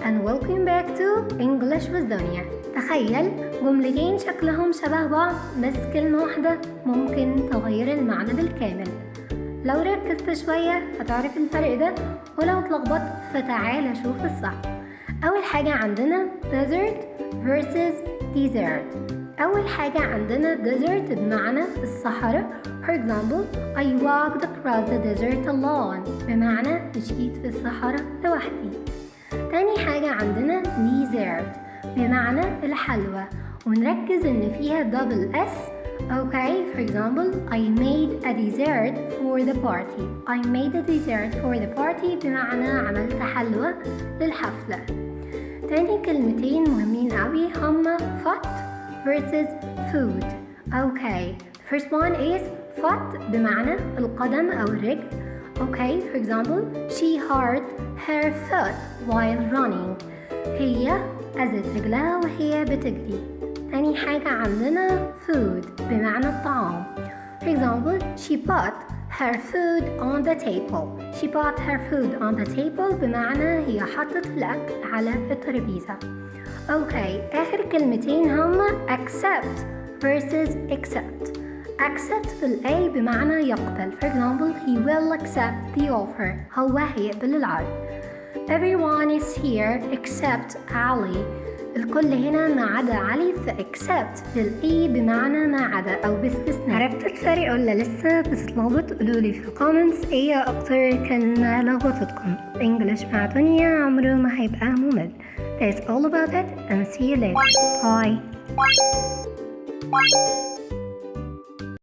and welcome back to English with Dunya. تخيل جملتين شكلهم شبه بعض بس كلمة واحدة ممكن تغير المعنى بالكامل. لو ركزت شوية هتعرف الفرق ده، ولو اتلخبطت فتعال شوف الصح. أول حاجة عندنا desert versus desert. أول حاجة عندنا desert بمعنى الصحراء. For example, I walked across the desert alone. بمعنى مشيت في الصحراء لوحدي. تاني حاجة عندنا dessert بمعنى الحلوى، ونركز إن فيها double S. Okay, for example, I made a dessert for the party. I made a dessert for the party بمعنى عملت حلوى للحفلة. تاني كلمتين مهمين قوي هما foot versus foot. Okay, first one is foot بمعنى القدم أو الرجل. Okay, for example, she hurt her foot while running. هي أذت رجلها وهي بتجري. تاني حاجة عندنا food بمعنى الطعام. For example, she put her food on the table. She put her food on the table بمعنى هي حطت الأكل على الترابيزة. Okay, آخر كلمتين هما accept versus accept. accept بالA بمعنى يقبل. For example, he will accept the offer. هو هيقبل العرض. Everyone is here except Ali. الكل هنا ما عدا علي، ف except بالإي بمعنى ما عدا أو باستثناء. عرفت الفرق ولا لسه بتتلخبط؟ قولولي في الكومنتس ايه أكتر كلمة لخبطتكم. English مع دنيا عمره ما هيبقى ممل. That's all about it and see you later. Bye.